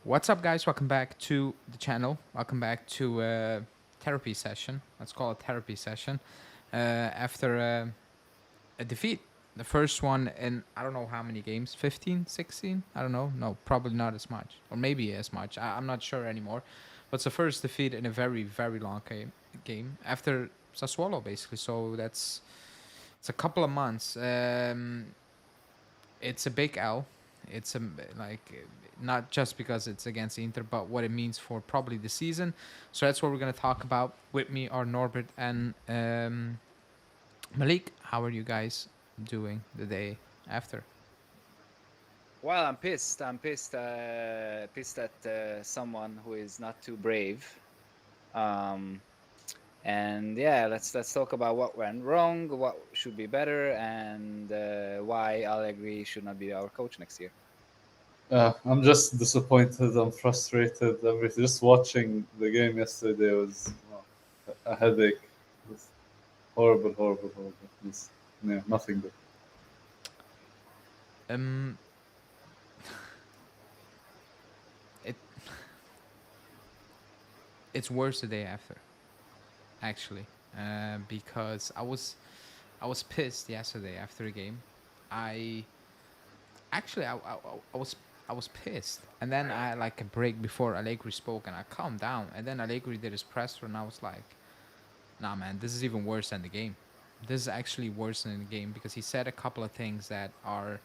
What's up, guys? Welcome back to the channel. Welcome back to therapy session. Let's call it therapy session. After a defeat, the first one in I don't know how many games, 15, 16. I don't know. No, probably not as much, or maybe as much. I'm not sure anymore. But it's the first defeat in a very, very long game after Sassuolo, basically. So it's a couple of months. It's a big L. It's like not just because it's against Inter, but what it means for probably the season. So that's what we're gonna talk about. With me are Norbert and Malik. How are you guys doing the day after? Well, I'm pissed. I'm pissed. Pissed at someone who is not too brave. Um, and yeah, let's talk about what went wrong, what should be better, and why Allegri should not be our coach next year. I'm just disappointed. I'm frustrated. Everything. Just watching the game yesterday was a headache. It was horrible, horrible, horrible. Yeah, nothing good. Um, it it's worse the day after, actually, because I was pissed yesterday after the game. I actually I was pissed, and then I had like a break before Allegri spoke, and I calmed down, and then Allegri did his presser, and I was like, nah, man, this is even worse than the game. This is actually worse than the game because he said a couple of things that are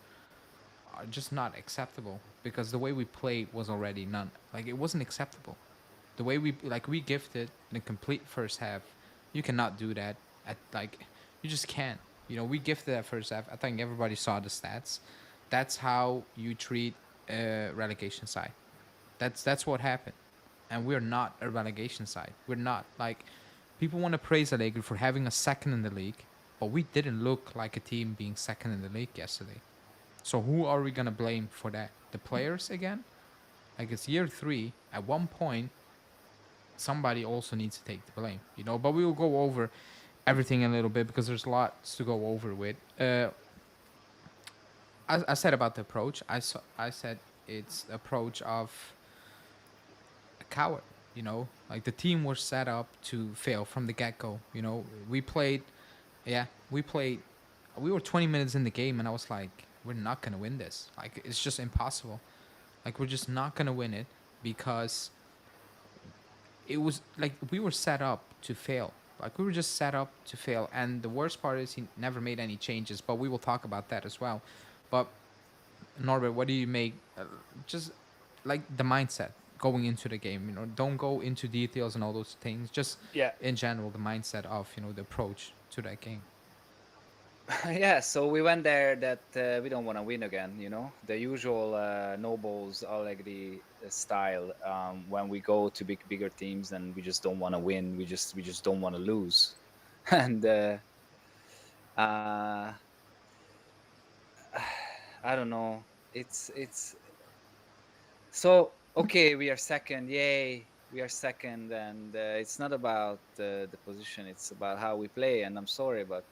just not acceptable because the way we played was already none like it wasn't acceptable. The way we gifted in a complete first half, you cannot do that at like you just can't. We gifted that first half. I think everybody saw the stats. That's how you treat a relegation side. That's what happened, and we're not a relegation side. We're not like people want to praise Allegri for having a second in the league, but we didn't look like a team being second in the league yesterday. So who are we gonna blame for that? The players again? Like it's year three. At one point, somebody also needs to take the blame. But we will go over everything in a little bit because there's lots to go over with. I said about the approach. I said it's the approach of a coward. Like the team was set up to fail from the get go. We played. Yeah, we played. We were 20 minutes in the game, and I was like, we're not gonna win this. Like it's just impossible. Like we're just not gonna win it because it was like we were set up to fail. Like we were just set up to fail. And the worst part is he never made any changes. But we will talk about that as well. But Norbert, what do you make? Just like the mindset going into the game. Don't go into details and all those things. Just Yeah, in general, the mindset of the approach to that game. yeah. So we went there that we don't want to win again. The usual nobles Allegri style. When we go to bigger teams and we just don't want to win, we just don't want to lose, and uh, I don't know. It's so okay. We are second. Yay, we are second, and it's not about the position. It's about how we play. And I'm sorry, but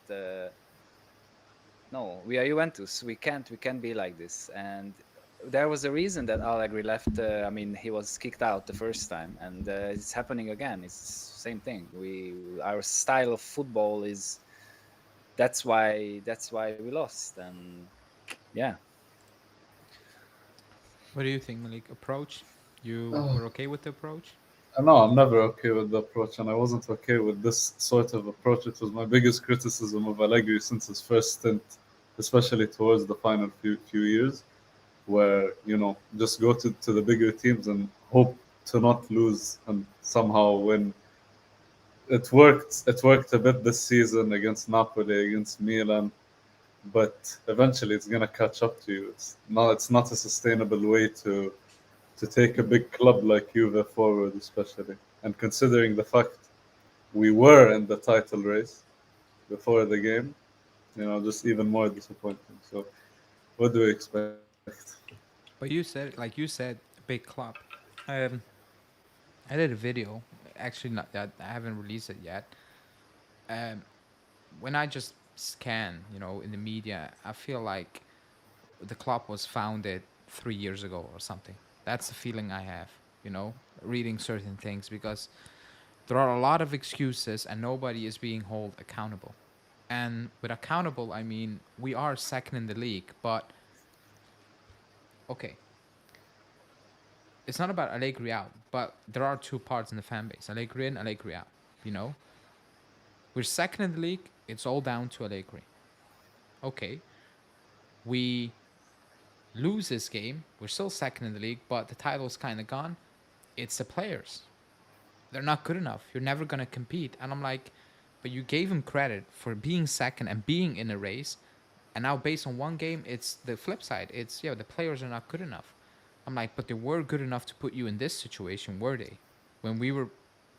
no, we are Juventus. We can't be like this. And there was a reason that Allegri left. I mean, he was kicked out the first time, and it's happening again. It's the same thing. Our style of football is that's why we lost. And yeah. What do you think, Malik? Approach? You Uh, were okay with the approach? no, I'm never okay with the approach, and I wasn't okay with this sort of approach. It was my biggest criticism of Allegri since his first stint, especially towards the final few years, where just go to the bigger teams and hope to not lose and somehow win. It worked. It worked a bit this season against Napoli, against Milan, but eventually it's gonna catch up to you. It's not a sustainable way to take a big club like Juve forward, especially. And considering the fact we were in the title race before the game, just even more disappointing. So what do we expect? But you said, big club. Um, I did a video. Actually, not that I haven't released it yet. Um, when I just scan, in the media, I feel like the club was founded 3 years ago or something. That's the feeling I have, you know, reading certain things, because there are a lot of excuses and nobody is being held accountable. And with accountable, I mean we are second in the league, but okay, it's not about Allegri out, but there are two parts in the fan base: Allegri in, Allegri out. You know, we're second in the league. It's all down to Allegri. Okay, we lose this game. We're still second in the league, but the title's kind of gone. It's the players. They're not good enough. You're never gonna compete. And I'm like, but you gave him credit for being second and being in a race, and now based on one game, it's the flip side. It's yeah, the players are not good enough. I'm like, but they were good enough to put you in this situation, were they? When we were,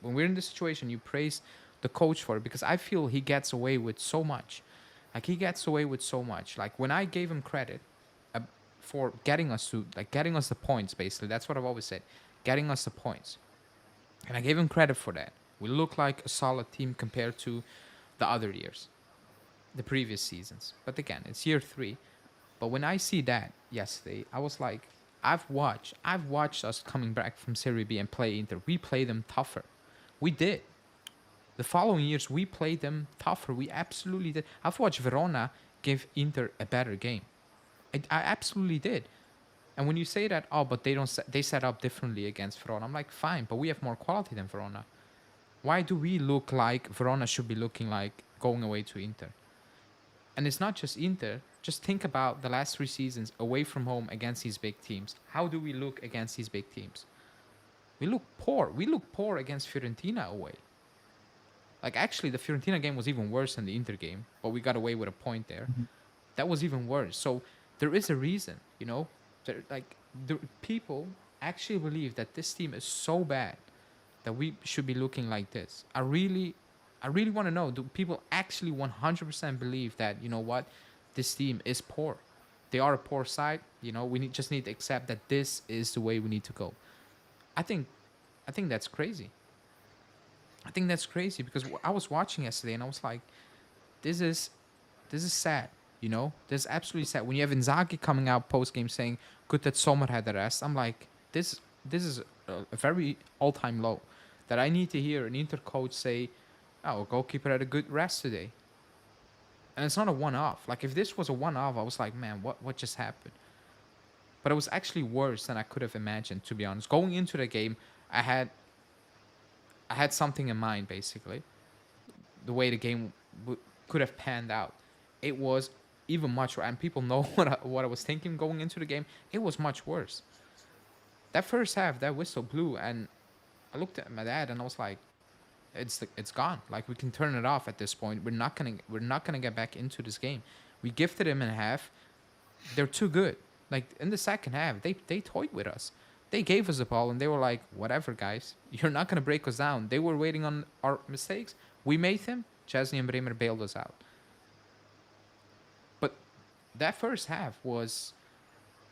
when we're in this situation, you praise the coach for it, because I feel he gets away with so much. Like he gets away with so much. Like when I gave him credit uh, for getting us to, like, getting us the points. Basically, that's what I've always said, getting us the points, and I gave him credit for that. We look like a solid team compared to the other years, the previous seasons. But again, it's year three. But when I see that yesterday, I was like, I've watched us coming back from Serie B and play Inter. We played them tougher. We did. The following years, we played them tougher. We absolutely did. I've watched Verona give Inter a better game. I absolutely did. And when you say that, oh, but they set up differently against Verona, I'm like, fine, but we have more quality than Verona. Why do we look like Verona should be looking like going away to Inter? And it's not just Inter. Just think about the last 3 seasons away from home against these big teams. How do we look against these big teams? We look poor. We look poor against Fiorentina away. Like, actually, the Fiorentina game was even worse than the Inter game, but we got away with a point there. That was even worse. So there is a reason, you know? Like, the people actually believe that this team is so bad that we should be looking like this. I really want to know, do people actually 100% believe that, you know what, this team is poor? They are a poor side, you know, just need to accept that this is the way we need to go. I think I think that's crazy. I think that's crazy because I was watching yesterday and I was like, this is this is sad. You know, this is absolutely sad. When you have Inzaghi coming out post game saying, "Good that Sommer had the rest," I'm like, this is a very all time low. That I need to hear an Inter coach say, "Oh, a goalkeeper had a good rest today," and it's not a one off. Like if this was a one off, I was like, man, what just happened? But it was actually worse than I could have imagined. To be honest, going into the game, I had I had something in mind basically. The way the game could have panned out, it was even much worse. And people know what I was thinking going into the game. It was much worse. That first half, that whistle blew, and I looked at my dad and I was like, it's gone. Like we can turn it off at this point. We're not gonna get back into this game. We gifted him in half. They're too good. Like in the second half, they toyed with us. They gave us the ball and they were like, whatever, guys. You're not gonna break us down. They were waiting on our mistakes. We made them. Chesney and Bremer bailed us out. But that first half was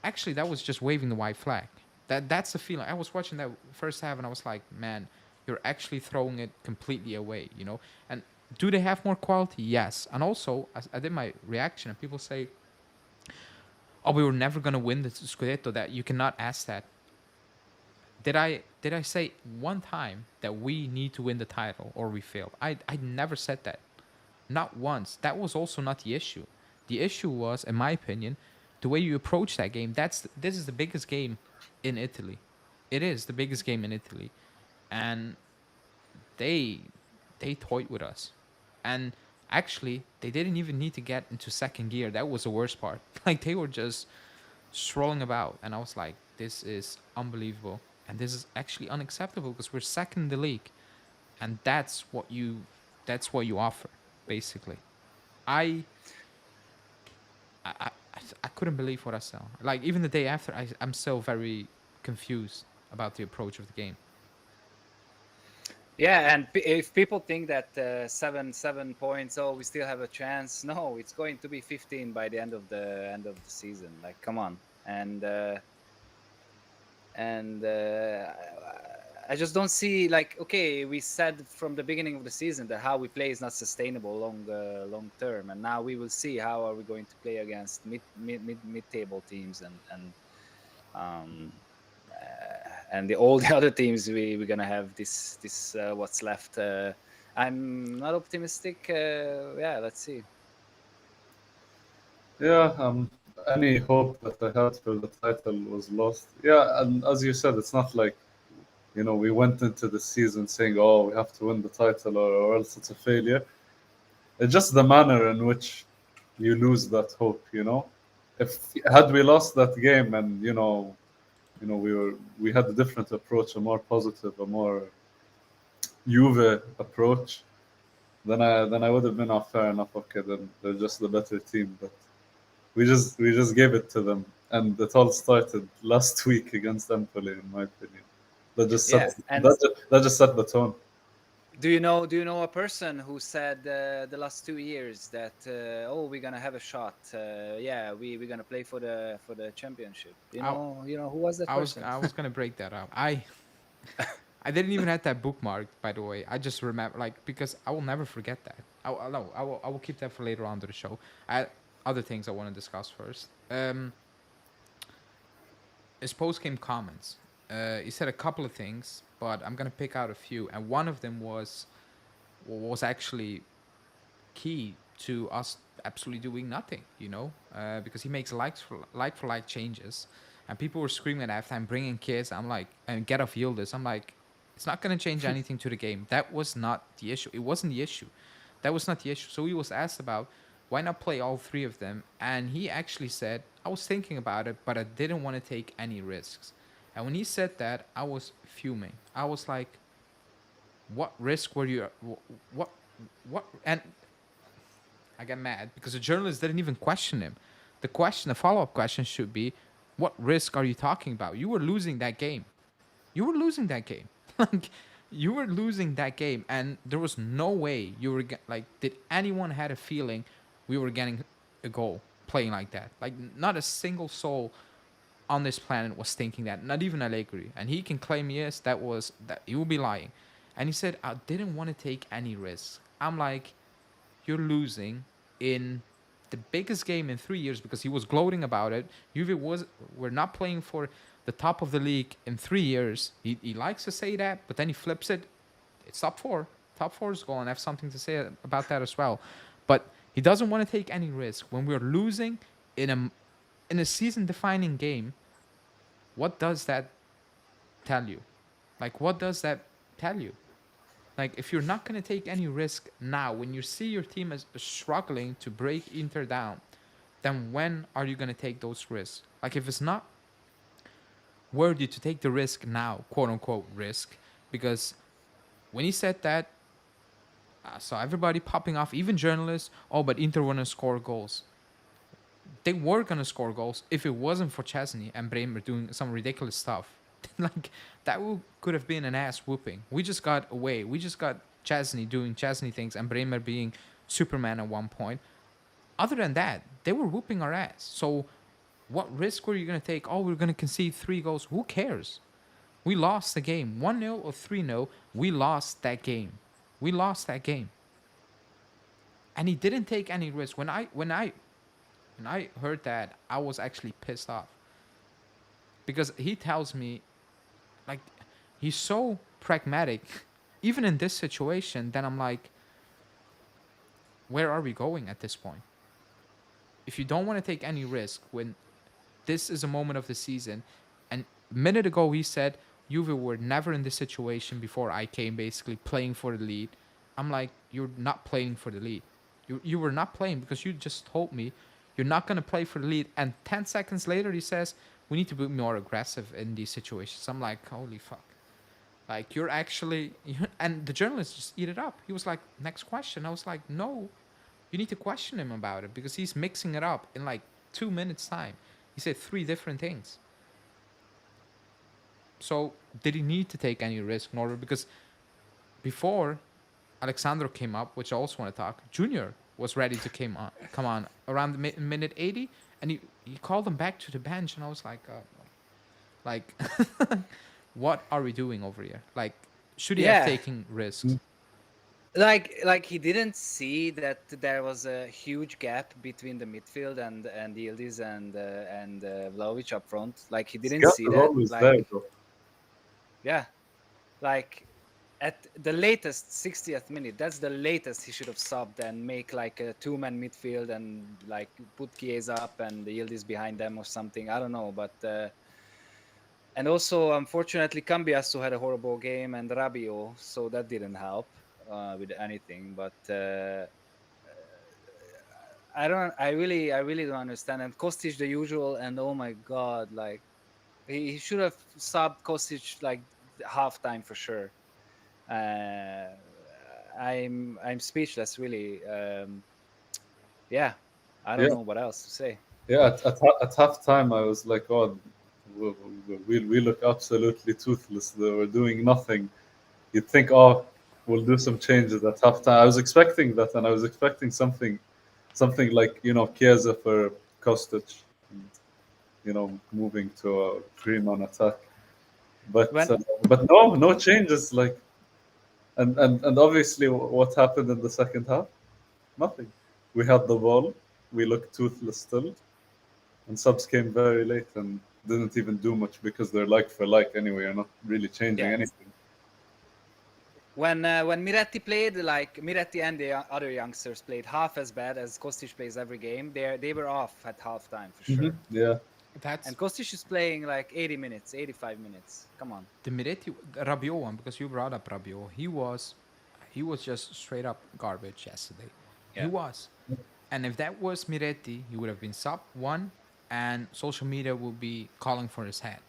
actually, that was just waving the white flag. That's the feeling. I was watching that first half and I was like, man, you're actually throwing it completely away, you know. And do they have more quality? Yes. And also, I did my reaction, and people say, "Oh, we were never gonna win the Scudetto." That you cannot ask that. Did I say one time that we need to win the title or we failed? I never said that. Not once. That was also not the issue. The issue was, in my opinion, the way you approach that game. This is the biggest game in Italy. It is the biggest game in Italy, and they they toyed with us, and actually they didn't even need to get into second gear. That was the worst part. Like they were just strolling about, and I was like, this is unbelievable, and this is actually unacceptable because we're second in the league, and that's what you offer, basically. I I couldn't believe what I saw. Like even the day after, I'm still very confused about the approach of the game. Yeah, and if people think that 7 points, oh, we still have a chance. No, it's going to be 15 by the end of the season. Like, come on, and I just don't see, like, okay, we said from the beginning of the season that how we play is not sustainable long term, and now we will see how are we going to play against mid table teams, and um and all the other teams we're gonna have this what's left. I'm not optimistic. Yeah, let's see. Yeah, any hope that I had for the title was lost. Yeah, and as you said, it's not like, we went into the season saying, oh, we have to win the title or else it's a failure. It's just the manner in which you lose that hope. If had we lost that game and, we had a different approach, a more positive, a more Juve approach, then I would have been off fair enough. Okay, then they're just the better team, but we just gave it to them, and it all started last week against Empoli, in my opinion. That just set Yeah, and that just set the tone. do you know a person who said the last 2 years that oh, we're gonna have a shot? Yeah, we're gonna play for the championship. You I, know, you know who was that I was person? I was gonna break that up. I didn't even have that bookmarked, by the way. I just remember, like, because I will never forget that. No, I will keep that for later on to the show. Other things I want to discuss first. His post game comments. He said a couple of things, but I'm gonna pick out a few, and one of them was actually key to us absolutely doing nothing, because he makes like for like changes, and people were screaming at halftime, bringing kids. I'm like, and get off Yildiz. I'm like, it's not going to change anything to the game. That was not the issue. It wasn't the issue. That was not the issue. So he was asked about why not play all three of them, and he actually said, I was thinking about it, but I didn't want to take any risks. And when he said that, I was fuming. I was like, what risk were you? What? What? And I got mad because the journalist didn't even question him. The follow-up question should be, what risk are you talking about? You were losing that game. You were losing that game. Like, you were losing that game, and there was no way you were like. Did anyone had a feeling we were getting a goal playing like that? Like, not a single soul on this planet was thinking that. Not even Allegri, and he can claim yes, that he will be lying. And he said, I didn't want to take any risks. I'm like, you're losing in the biggest game in 3 years, because he was gloating about it. Juve we're not playing for the top of the league in 3 years. He likes to say that, but then he flips it. It's top four. Top four is going. I have something to say about that as well. But he doesn't want to take any risk when we're losing in a season defining game. What does that tell you? Like, what does that tell you? Like, if you're not going to take any risk now, when you see your team is struggling to break Inter down, then when are you going to take those risks? Like, if it's not worthy to take the risk now, quote unquote risk, because when he said that, I saw everybody popping off, even journalists. Oh, but Inter want to score goals. They were gonna score goals if it wasn't for Chesney and Bremer doing some ridiculous stuff. Like, that could have been an ass whooping. We just got away. We just got Chesney doing Chesney things and Bremer being Superman at one point. Other than that, they were whooping our ass. So what risk were you gonna take? Oh, we're gonna concede 3 goals. Who cares? We lost the game. 1-0 or 3-0. We lost that game. We lost that game. And he didn't take any risk. When I heard that, I was actually pissed off. Because he tells me, like, he's so pragmatic, even in this situation, then I'm like, where are we going at this point? If you don't want to take any risk when this is a moment of the season, and a minute ago he said, Juve were never in this situation before I came, basically playing for the lead. I'm like, you're not playing for the lead. You were not playing because you just told me you're not going to play for the lead. And 10 seconds later, he says, we need to be more aggressive in these situations. I'm like, holy fuck. Like, you're actually... And the journalist just eat it up. He was like, next question. I was like, no, you need to question him about it because he's mixing it up in like 2 minutes time. He said 3 different things. So did he need to take any risk in order? Because before Alexandro came up, which I also want to talk, Junior was ready to come on around the minute 80, and he called him back to the bench, and I was like, what are we doing over here? Like, should he have Yeah, taken risks? like he didn't see that there was a huge gap between the midfield and Yildiz and Vlahovic up front. Like, he This didn't gap see is that. always there, Like, bro. Yeah, like at the latest 60th minute, that's the latest he should have subbed and make like a two-man midfield and like put Chiesa up and Yildiz behind them or something. I don't know, but and also unfortunately Cambiasso had a horrible game and Rabiot, so that didn't help with anything. But I really don't understand. And Kostic the usual, and oh my god, like he should have subbed Kostic like halftime for sure. uh, I'm speechless, really. Yeah, I don't Yeah, know what else to say. yeah. At half time, I was like, "Oh, we look absolutely toothless. They were doing nothing." You'd think, "Oh, we'll do some changes at half time." I was expecting that, and I was expecting something like Chiesa for Kostic, and, moving to a three-man attack. But When but no changes. Like and obviously, what happened in the second half? Nothing. We had the ball. We looked toothless still, and subs came very late and didn't even do much because they're like for like anyway. You're not really changing yeah, anything. when Miretti played, like Miretti and the other youngsters played half as bad as Kostic plays every game. They were off at halftime for sure. Yeah, That's And Kostic is playing like 80 minutes, 85 minutes. Come on. the Miretti Rabiot one because you brought up Rabiot. He was just straight up garbage yesterday. He Yeah. was. And if that was Miretti, he would have been sub one, and social media will be calling for his head.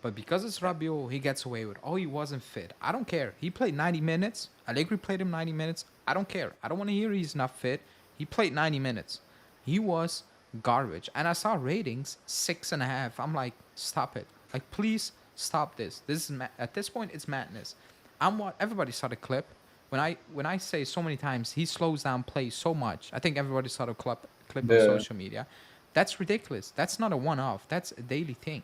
But because it's Yeah. Rabiot, he gets away with. Oh, he wasn't fit. I don't care. He played 90 minutes. Allegri played him 90 minutes. I don't care. I don't want to hear he's not fit. He played 90 minutes. He was garbage. And I saw ratings 6.5. I'm like, stop it. Like, please stop this. This is at this point it's madness. I'm what everybody saw the clip. When I say so many times he slows down play so much, I think everybody saw the clip on yeah, social media. That's ridiculous. That's not a one-off. That's a daily thing.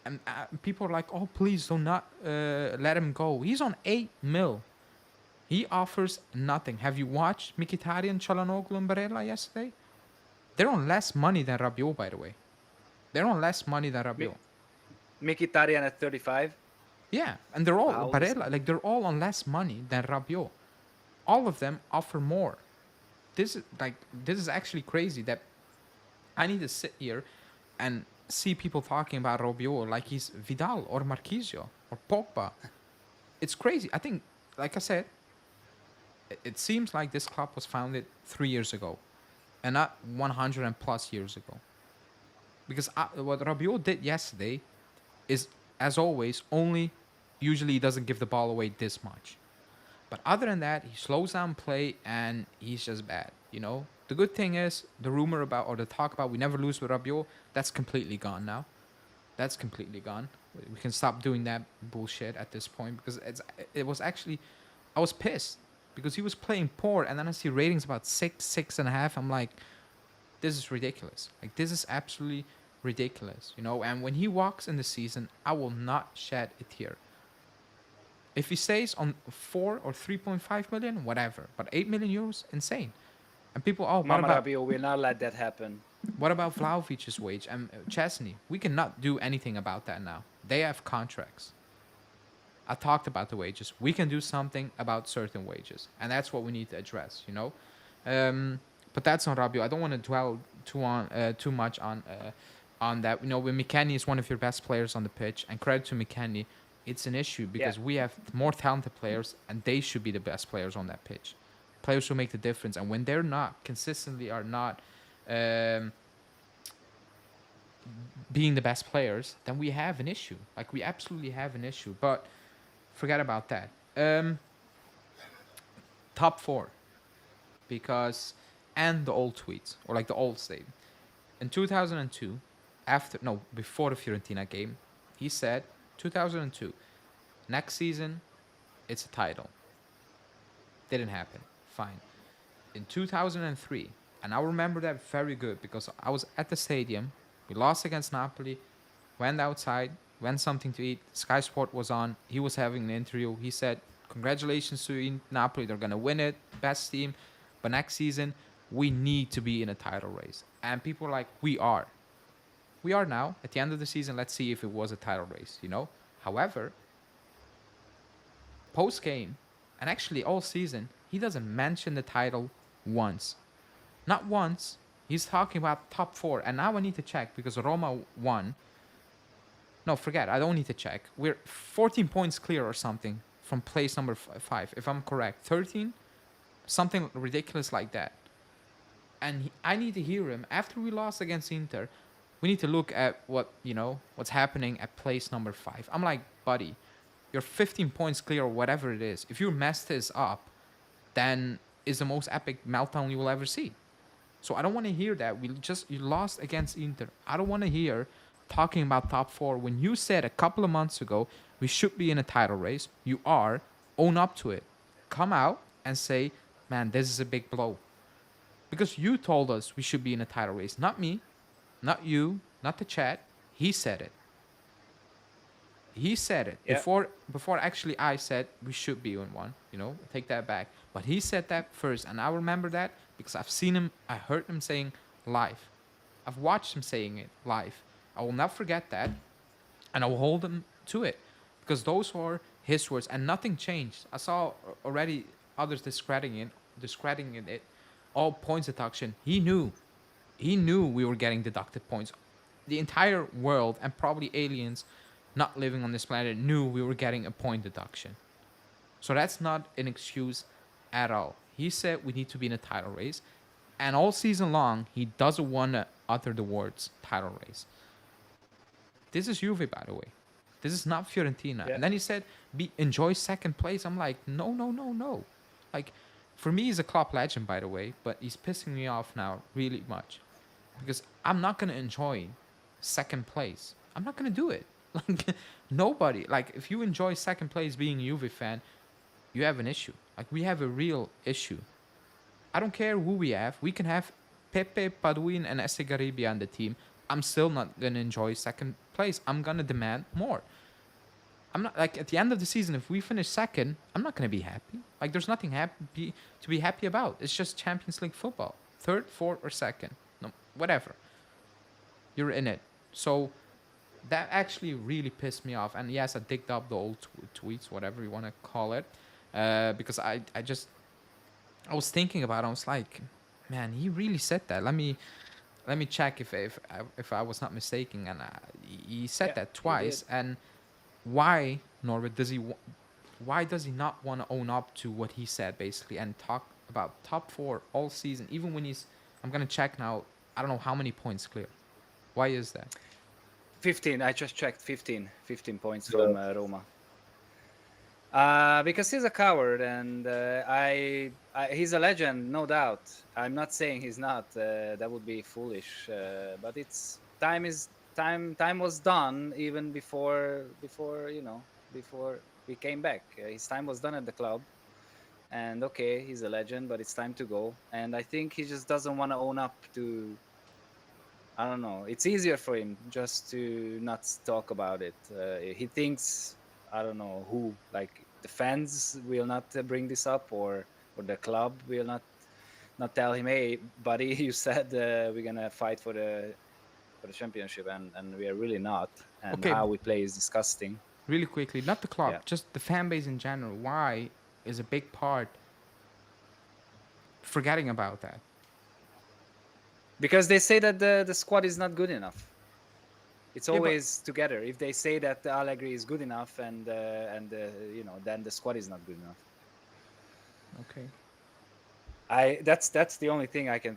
And people are like, "Oh, please do not let him go. He's on 8 mil. He offers nothing." Have you watched Mkhitaryan, Çalhanoğlu, and Barella yesterday? They're on less money than Rabiot, by the way. They're on less money than Mi- Rabiot. Mkhitaryan at 35. Yeah, and they're all How old is he? Barella. Like they're all on less money than Rabiot. All of them offer more. This is actually crazy that I need to sit here and see people talking about Rabiot like he's Vidal or Marquisio or Pogba. It's crazy. I think, like I said, it seems like this club was founded 3 years ago, and not 100 and plus years ago. Because what Rabiot did yesterday is, as always, only usually he doesn't give the ball away this much. But other than that, he slows down play and he's just bad. The good thing is the rumor about or the talk about we never lose with Rabiot, that's completely gone now. That's completely gone. We can stop doing that bullshit at this point because it was actually I was pissed because he was playing poor and then I see ratings about 6.5. I'm like, this is ridiculous. Like this is absolutely ridiculous. And when he walks in the season, I will not shed a tear. If he stays on 4 or 3.5 million, whatever. But 8 million euros, insane. And people, oh, what Mama about Rabiot will not let that happen. what about Vlahovic's wage and Chesney? We cannot do anything about that now. They have contracts. I talked about the wages. We can do something about certain wages, and that's what we need to address. But that's on Rabiot. I don't want to dwell too much on that. When McKennie is one of your best players on the pitch, and credit to McKennie, it's an issue Yeah. because we have more talented players, and they should be the best players on that pitch. Players who make the difference, and when they're not consistently are not um, being the best players, then we have an issue. Like we absolutely have an issue. But forget about that. Top four, because and the old tweets or like the old state in 2002, before the Fiorentina game, he said 2002 next season it's a title. Didn't happen. Fine. In 2003, and I remember that very good because I was at the stadium. We lost against Napoli, went outside, went something to eat. Sky Sport was on. He was having an interview. He said, "Congratulations to Napoli. They're going to win it. Best team. But next season, we need to be in a title race." And people are like, we are. We are now. At the end of the season, let's see if it was a title race. However, post game, and actually all season, he doesn't mention the title once. Not once. He's talking about top four, and now I need to check because Roma won. No, forget. I don't need to check. We're 14 points clear or something from place number five, if I'm correct. 13, something ridiculous like that. And I need to hear him after we lost against Inter. We need to look at what's happening at place number five. I'm like, buddy, you're 15 points clear or whatever it is. If you mess this up, then is the most epic meltdown you will ever see. So I don't want to hear that. You lost against Inter. I don't want to hear talking about top four when you said a couple of months ago we should be in a title race. You are. Own up to it. Come out and say, man, this is a big blow. Because you told us we should be in a title race. Not me, not you, not the chat. He said it. He said it Yeah. before actually I said we should be in one. Take that back. But he said that first, and I remember that because I've seen him. I heard him saying live. I've watched him saying it live. I will not forget that, and I will hold him to it because those were his words, and nothing changed. I saw already others discrediting it. All points deduction. He knew we were getting deducted points. The entire world and probably aliens not living on this planet knew we were getting a point deduction. So that's not an excuse at all. He said we need to be in a title race. And all season long, he doesn't want to utter the words title race. This is Juve, by the way. This is not Fiorentina. Yeah. And then he said, enjoy second place. I'm like, no, no, no, no. Like, for me, he's a Klopp legend, by the way, but he's pissing me off now really much. Because I'm not going to enjoy second place. I'm not going to do it. Like, nobody. Like, if you enjoy second place being a Juve fan, you have an issue. Like, we have a real issue. I don't care who we have. We can have Pepe, Paduin, and Estegaribia on the team. I'm still not going to enjoy second place. I'm going to demand more. I'm not like at the end of the season, if we finish second, I'm not going to be happy. Like, there's nothing happy to be happy about. It's just Champions League football. Third, fourth, or second. No, whatever. You're in it. So that actually really pissed me off. And yes, I digged up the old tweets, whatever you want to call it, because I was thinking about it. I was like, man, he really said that. Let me check if I was not mistaken. And he said Yeah, that he twice. did. And why, Norbert, why does he not want to own up to what he said basically and talk about top four all season, even when I'm gonna check now. I don't know how many points clear. Why is that? 15. I just checked 15 points Yeah. from Roma. Because he's a coward, and he's a legend, no doubt. I'm not saying he's not. That would be foolish. But time was done even before we came back. His time was done at the club, and okay, he's a legend, but it's time to go. And I think he just doesn't want to own up to. I don't know. It's easier for him just to not talk about it. He thinks, I don't know who, like the fans will not bring this up, or the club will not tell him, hey, buddy, you said we're gonna fight for the championship, and we are really not. And Okay, how we play is disgusting. really quickly, not the club, Yeah, just the fan base in general. Why is a big part forgetting about that? because they say that the squad is not good enough. It's Yeah, but always together. If they say that Allegri is good enough, and then the squad is not good enough. okay. That's the only thing I can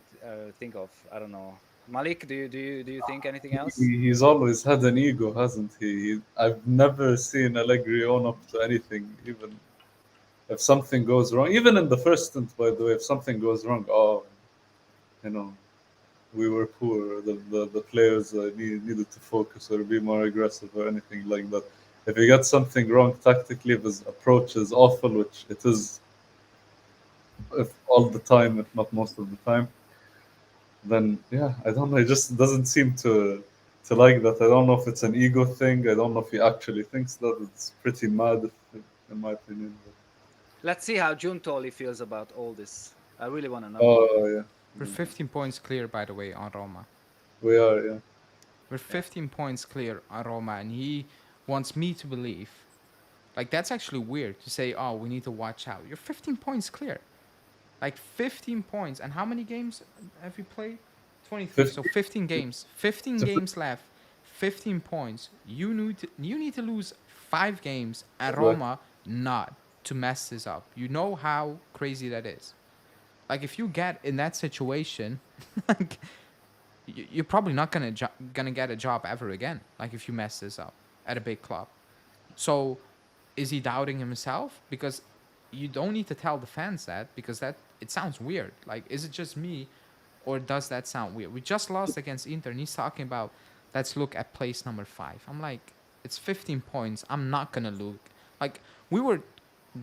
think of. I don't know. Malik, do you think anything else? He's always had an ego, hasn't he? I've never seen Allegri own up to anything, even if something goes wrong. Even in the first stint, by the way, if something goes wrong, you know, we were poor. The players needed to focus or be more aggressive or anything like that. If he gets something wrong tactically, if his approach is awful, which it is, if all the time, if not most of the time, then yeah, I don't know. He just doesn't seem to like that. I don't know if it's an ego thing. I don't know if he actually thinks that. It's pretty mad, in my opinion. Let's see how Giuntoli feels about all this. I really want to know. Oh yeah, We're 15 points clear, by the way, on Roma. we are. Yeah, We're 15 points clear on Roma, and he wants me to believe Like that's actually weird to say, "Oh, we need to watch out." You're 15 points clear. Like 15 points. And how many games have you played? 23. So 50. 15 games. 15 So games left. 15 points. You need to lose 5 games at like, Roma not to mess this up. You know how crazy that is. Like if you get in that situation, like you're probably not gonna get a job ever again. Like if you mess this up at a big club. So is he doubting himself? Because you don't need to tell the fans that because that it sounds weird. Like is it just me, or does that sound weird? We just lost against Inter, and he's talking about let's look at place number 5. I'm like, it's 15 points. I'm not gonna look. Like we were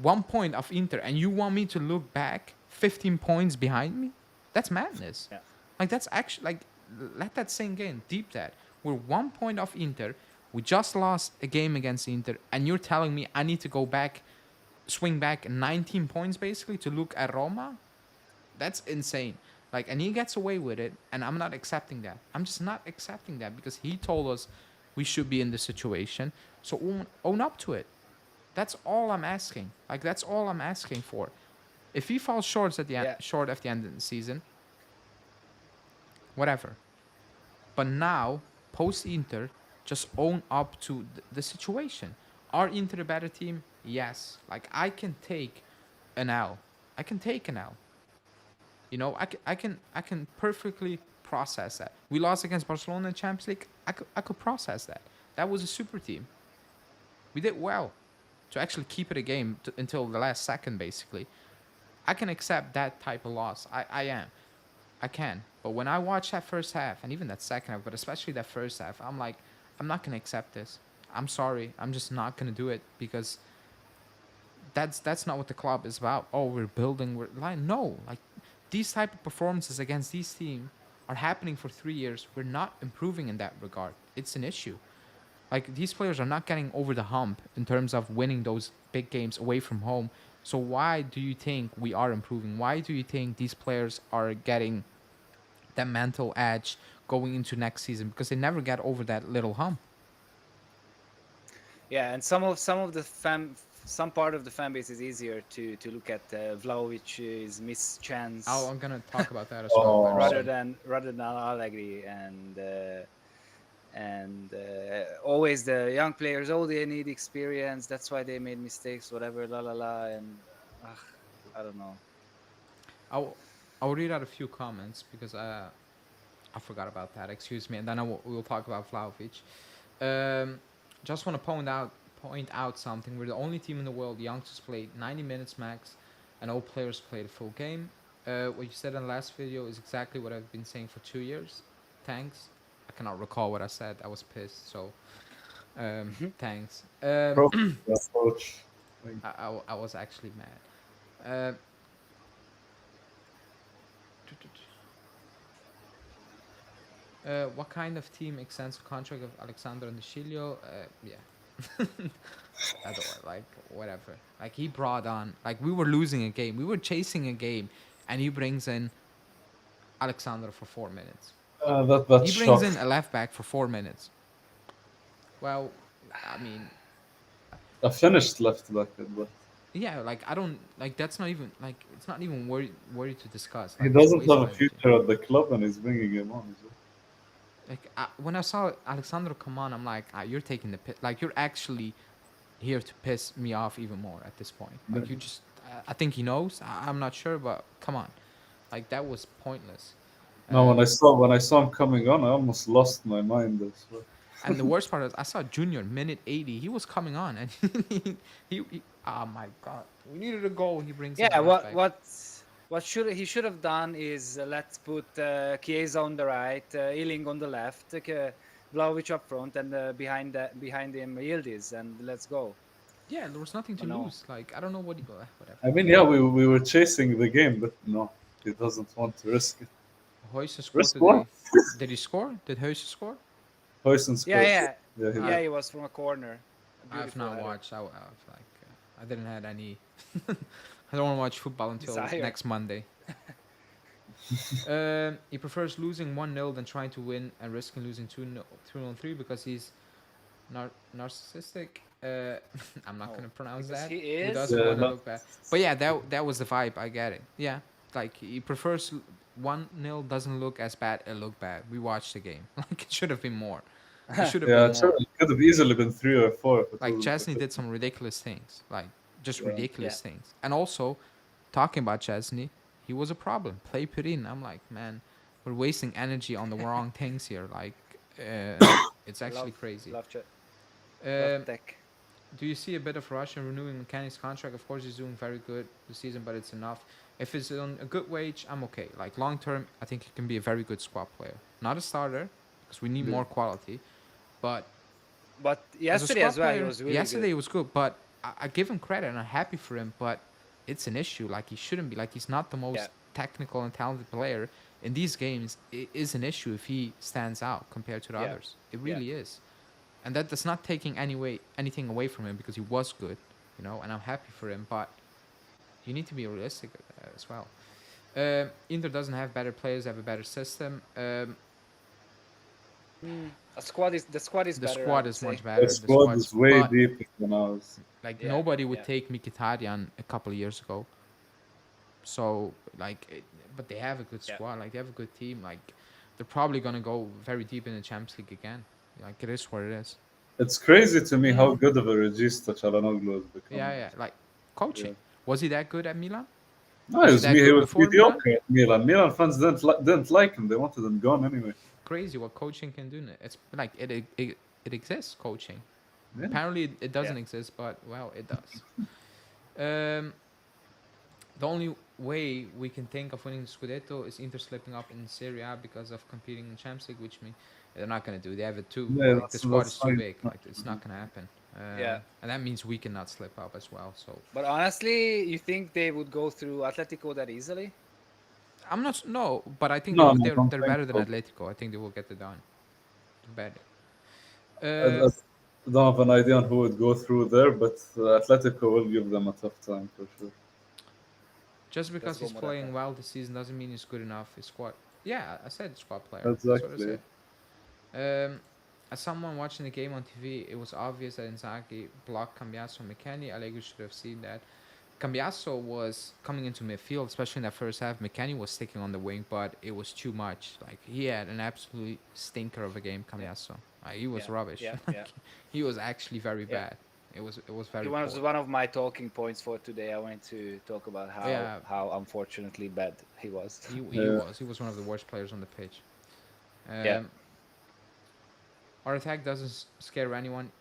1 point of Inter, and you want me to look back 15 points behind me? That's madness. Yeah. Like that's actually like let that sink in. Deep that we're 1 point off Inter. We just lost a game against Inter, and you're telling me I need to go back, swing back 19 points basically to look at Roma? That's insane. Like, and he gets away with it, and I'm not accepting that. I'm just not accepting that because he told us we should be in this situation. So own up to it. That's all I'm asking. Like, that's all I'm asking for. If he falls Yeah. short at the end of the season, whatever. But now, post Inter, just own up to the situation. Are Inter a better team? Yes. Like I can take an L. I can take an L. You know, I can perfectly process that. We lost against Barcelona in Champions League. I could process that. That was a super team. We did well to actually keep it a game until the last second, basically. I can accept that type of loss. I am. I can. But when I watch that first half and even that second half, but especially that first half, I'm like, I'm not gonna accept this. I'm sorry. I'm just not gonna do it because that's not what the club is about. Oh, we're building. We're like no, like these type of performances against these teams are happening for 3 years. We're not improving in that regard. It's an issue. Like these players are not getting over the hump in terms of winning those big games away from home. So why do you think we are improving? Why do you think these players are getting that mental edge going into next season? Because they never get over that little hump. Yeah, and some of the some part of the fan base is easier to look at Vlahovic's missed chance I'm gonna talk about that as well very oh, soon. rather than Allegri and always the young players. Oh, they need experience. That's why they made mistakes. Whatever, la la la. And ugh, I don't know. I'll I'll read out a few comments because I forgot about that. Excuse me, and then we'll talk about Vlahovic. Um, just want to point out something. We're the only team in the world. Youngsters played 90 minutes max, and all players played a full game. What you said in the last video is exactly what I've been saying for 2 years. Thanks. I cannot recall what I said. I was pissed. So thanks. approach. I was actually mad. What kind of team extends the contract of Alexander and Shilio? Yeah. I don't like whatever. Like he brought on like we were losing a game. We were chasing a game and he brings in Alexander for 4 minutes. That's He brings in shock. a left back for 4 minutes. Well, I mean, A finished left back, but yeah, like I don't like that's not even like it's not even worry to discuss. he Like it's a doesn't waste have of a energy. future at the club, and he's bringing him on. As well. Like when I saw Alexandro come on, I'm like, you're taking the piss. Like you're actually here to piss me off even more at this point. Yeah. Like you just, I think he knows. I'm not sure, but come on, like that was pointless. No, Um, when I saw him coming on, I almost lost my mind as well. and the worst part is, I saw Junior minute 80. He was coming on, and oh my god, we needed a goal. He brings in a Yeah, left back. what should have done is let's put Chiesa on the right, Ealing on the left, Vlahovic up front, and behind him Yildiz, and let's go. Yeah, there was nothing Oh to no. lose. Like I don't know what he, whatever. I mean, yeah, we were chasing the game, but no, he doesn't want to risk it. Hoyce scored Risk what? today. Did he score? Did Hoyce score? Hoyson Yeah, scored. yeah, Yeah, he Uh, yeah. did. He was from a corner, a I've beautiful not header. watched. I've like I didn't had any. I don't want to watch football until Desire. next Monday. He prefers losing 1-0 than trying to win and risking losing 2-0, 3 because he's Narcissistic. I'm not Oh, gonna pronounce because that. he Who is. doesn't Yeah, want to Or no, look bad? But yeah, that was the vibe. I get it. Yeah, like he prefers 1-0 doesn't look as bad. It looked bad. We watched the game. Like it should have been more. It should have been yeah, sure. more. It could have easily been 3 or 4 if it Like wasn't Chesney for did some ridiculous things. Like just yeah. yeah, ridiculous things. And also, talking about Chesney, he was a problem. Play Pirin. I'm like, man, we're wasting energy on the wrong things here. Like, it's actually love, crazy. love, love Um, tech. do you see a bit of rush in renewing Mechanics' contract? Of course, he's doing very good this season, but it's enough. If it's on a good wage, I'm okay. Like long term, I think he can be a very good squad player. Not a starter because we need Yeah. more quality, but But as a yesterday squad as well, he player, was really good. yesterday it was good. But I give him credit and I'm happy for him. But it's an issue. Like he shouldn't be. Like he's not the Yeah, most technical and talented player in these games. It is an issue if he stands out compared to the yeah, others. It yeah. really is, and that's not taking anything away from him because he was good, and I'm happy for him. But you need to be realistic as well. Inter doesn't have better players; they have a better system. A squad is the squad is The better, I squad would is much say. The better. The squad squad's is way but deeper than ours. like Yeah, nobody would yeah, take Mkhitaryan a couple of years ago. So but they have a good yeah. squad. Like they have a good team. Like they're probably gonna go very deep in the Champions League again. Like it is what it is. It's crazy to me how Mm, good of a regista Çalhanoğlu has become. Yeah, yeah. Like Yeah. coaching. Was he that good at Milan? No, Was he that he good was before Milan? mediocre at Milan. Milan fans didn't like him. They wanted him gone anyway. Crazy what coaching can do. It's like it exists. Coaching. Yeah. Apparently it yeah. doesn't exist, but well, it does. Um, the only way we can think of winning the Scudetto is Inter slipping up in Serie A because of competing in Champions League, which means they're not gonna do. They have it too. Yeah, Like the squad that's is too fine. big. Like it's not gonna happen. Yeah. And that means we cannot slip up as well. So But honestly, you think they would go through Atletico that easily? I'm not no, but I think No, no, don't they're think better than so. Atletico. I think they will get it done. Better. I, Uh, I don't have an idea on who would go through there, but Atletico will give them a tough time for sure. just Let's because go he's Morata. playing well this season doesn't mean he's good enough. His squad. Yeah, I said squad player. That's what I Exactly. said. As someone watching the game on TV, it was obvious that Inzaghi blocked Cambiasso and McKennie. Allegri should have seen that. Cambiasso was coming into midfield, especially in that first half. McKennie was sticking on the wing, but it was too much. Like he had an absolute stinker of a game, Yeah, Cambiasso. He was yeah, rubbish. yeah, yeah, He was actually very yeah. bad. It was It very was poor. one of my talking points for today. I wanted to talk about Yeah, how unfortunately bad he was. Yeah. he was one of the worst players on the pitch. Yeah, Um, our attack doesn't scare anyone.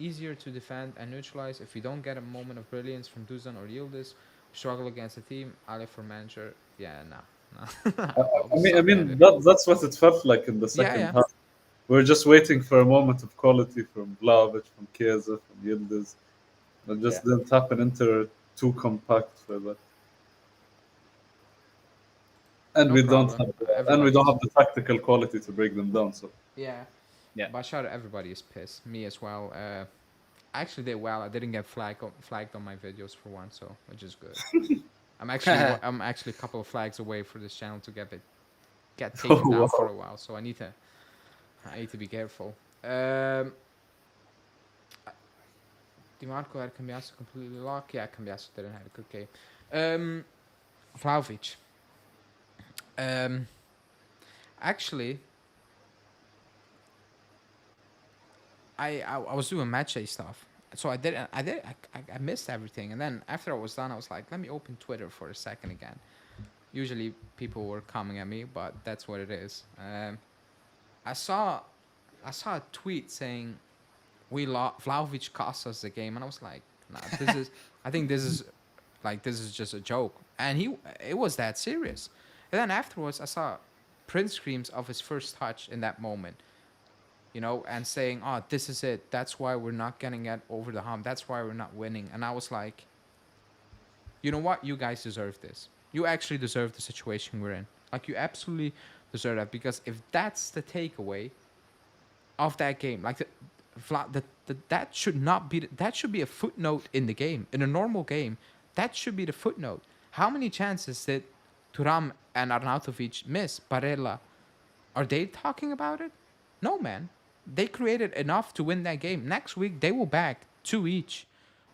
Easier to defend and neutralize. If we don't get a moment of brilliance from Dusan or Yildiz, struggle against the team. Ali for manager. Yeah, no. I I'll mean, I suck at mean it. that's what it felt like in the Yeah, second yeah. half. We're just waiting for a moment of quality from Vlahovic, from Chiesa, from Yildiz. That yeah, just didn't happen. Inter too compact for that, and No problem. we don't Everybody's. have the tactical quality to break them down. So Yeah. yeah. Bashar, everybody is pissed. Me as well. I actually did well. I didn't get flagged on my videos for once, so which is good. I'm actually a couple of flags away for this channel to get taken oh, down for wow. a while. So I need to be careful. Um, Dimarco had Cambiasso completely locked. Yeah, Cambiasso didn't have a good game. Vlahovic. Um, actually, I was doing match day stuff, so I missed everything, and then after I was done, I was like, let me open Twitter for a second again. Usually people were coming at me, but that's what it is. I saw I saw a tweet saying Vlahovic cost us the game, and I was like, nah, this is I think this is just a joke, and it was that serious. And then afterwards, I saw print screens of his first touch in that moment, and saying, "Oh, this is it. That's why we're not getting it over the hump. That's why we're not winning." And I was like, "You know what? You guys deserve this. You actually deserve the situation we're in. Like, you absolutely deserve that because if that's the takeaway of that game, like that should not be that should be a footnote in the game. In a normal game, that should be the footnote. How many chances did Turam and Arnautovic miss? Barella, are they talking about it? No, man. they created enough to win that game. Next week they will back two each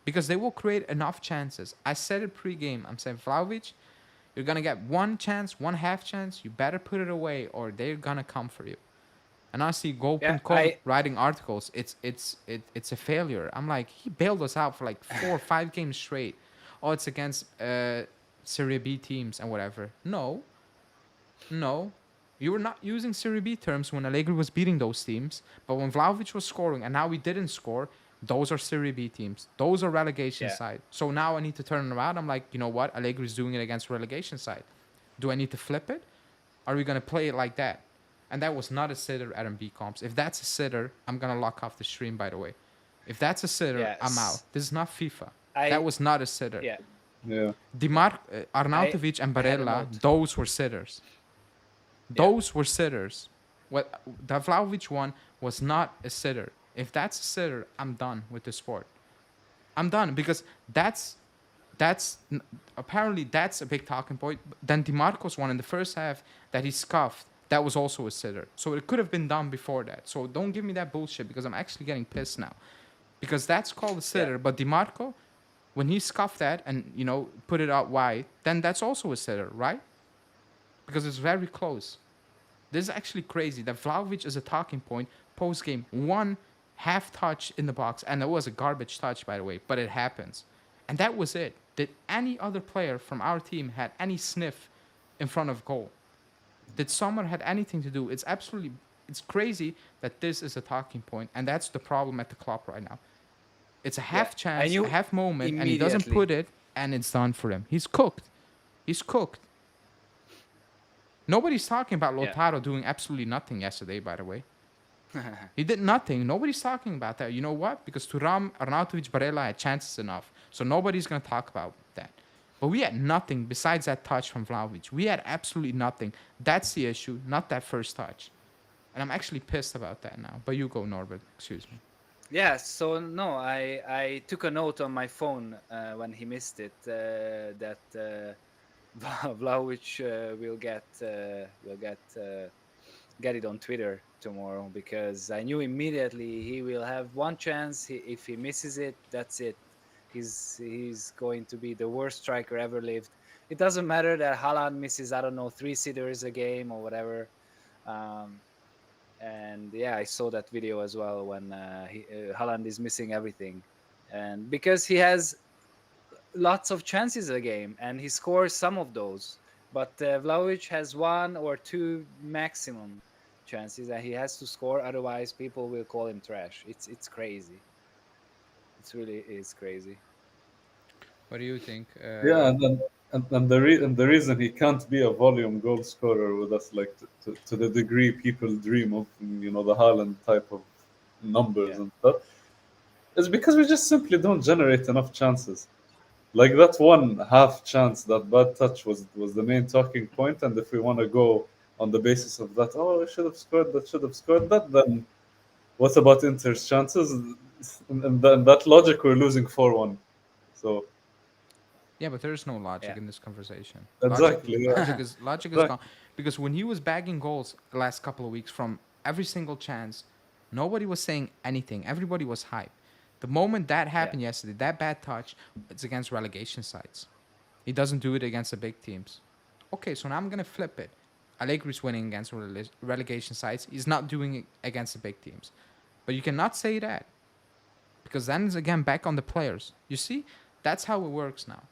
because they will create enough chances. I said it pre-game. I'm saying Vlahovic, you're gonna get one chance, one half chance. You better put it away, or they're gonna come for you. And I see Yeah, Go.com writing articles. It's a failure. I'm like, he bailed us out for like 4 or 5 games straight. Oh, it's against Serie B teams and whatever. No, no. You were not using Serie B terms when Allegri was beating those teams, but when Vlahovic was scoring and now we didn't score, those are Serie B teams. Those are relegation yeah, side. So now I need to turn it around. I'm like, you know what? Allegri's doing it against relegation side. Do I need to flip it? Are we going to play it like that? And that was not a sitter at MB comps. If that's a sitter, I'm going to lock off the stream, by the way. If that's a sitter, I'm out. yes. This is not FIFA. That I was not a sitter. yeah, Yeah. I Arnautovic and I had a Barella, note. those were sitters. Yeah, Those were sitters. What the Vlahovic one was not a sitter. If that's a sitter, I'm done with the sport. I'm done because that's apparently that's a big talking point. Then DeMarco's one in the first half that he scuffed, that was also a sitter. So it could have been done before that. So don't give me that bullshit because I'm actually getting pissed now. Because that's called a yeah, sitter. But DeMarco, when he scuffed that and put it out wide, then that's also a sitter, right? Because it's very close. This is actually crazy that Vlahovic is a talking point post game. One half touch in the box, and it was a garbage touch, by the way, but it happens. And that was it. Did any other player from our team had any sniff in front of goal? Did Sommer had anything to do? It's crazy that this is a talking point, and that's the problem at the club right now. It's a yeah. half I chance, a knew half moment, and he doesn't immediately. put it, and it's done for him. He's cooked. He's cooked. Nobody's talking about Yeah, Lautaro doing absolutely nothing yesterday, by the way. He did nothing. Nobody's talking about that. You know what? Because Thuram, Arnautovic, Barella had chances enough. So nobody's going to talk about that. But we had nothing besides that touch from Vlahovic. We had absolutely nothing. That's the issue, not that first touch. And I'm actually pissed about that now. But you go, Norbert. Excuse me. yeah. So no, I took a note on my phone when he missed it that Vlahovic will get it on Twitter tomorrow because I knew immediately he will have one chance. If he misses it, that's it. He's going to be the worst striker ever lived. It doesn't matter that Haaland misses, I don't know, 3 sitters a game or whatever. Um, and yeah, I saw that video as well when Haaland is missing everything, and because he has lots of chances a game and he scores some of those, but Vlahovic has 1 or 2 maximum chances and he has to score, otherwise people will call him trash. It's crazy. It really is crazy. What do you think? Yeah, and the reason he can't be a volume goal scorer with us, like to the degree people dream of, the Haaland type of numbers Yeah, and stuff, is because we just simply don't generate enough chances. Like that one half chance, that bad touch was the main talking point. And if we want to go on the basis of that, oh, we should have scored that, should have scored that, then what about Inter's chances? And then that logic, we're losing 4-1. So Yeah, but there's no logic yeah, in this conversation. Logic, exactly, yeah. logic is Right. gone because when he was bagging goals the last couple of weeks from every single chance, nobody was saying anything. Everybody was hype. The moment that yeah, happened yesterday, that bad touch, it's against relegation sides. He doesn't do it against the big teams. Okay, so now I'm gonna flip it. Allegri's winning against relegation sides. He's not doing it against the big teams. But you cannot say that because then it's again back on the players. You see, that's how it works now.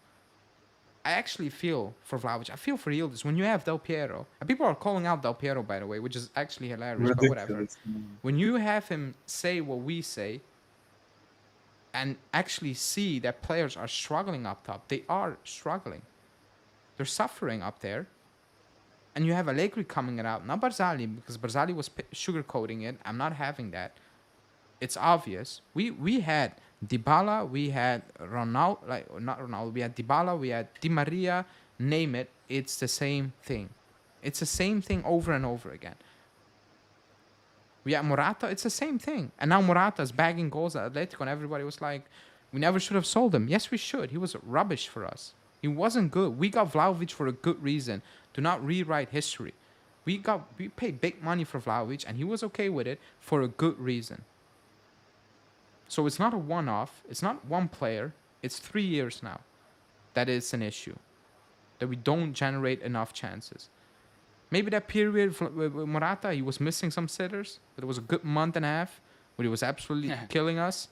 I actually feel for Vlahovic. I feel for Yildiz. When you have Del Piero, and people are calling out Del Piero, by the way, which is actually hilarious, but whatever. Ridiculous. When you have him say what we say and actually see that players are struggling up top, they are struggling. They're suffering up there. And you have Allegri coming it out, not Barzali, because Barzali was sugarcoating it. I'm not having that. It's obvious. We had Dybala, we had Ronaldo, like not Ronaldo. We had Dybala, we had Di Maria. Name it. It's the same thing. It's the same thing over and over again. We had Morata. It's the same thing. And now Morata's bagging goals at Atletico, and everybody was like, "We never should have sold him." Yes, we should. He was rubbish for us. He wasn't good. We got Vlahovic for a good reason. Do not rewrite history. We paid big money for Vlahovic, and he was okay with it for a good reason. So it's not a one-off. It's not one player. It's 3 years now that is an issue, that we don't generate enough chances. Maybe that period with Morata, he was missing some sitters, but it was a good month and a half where he was absolutely killing us.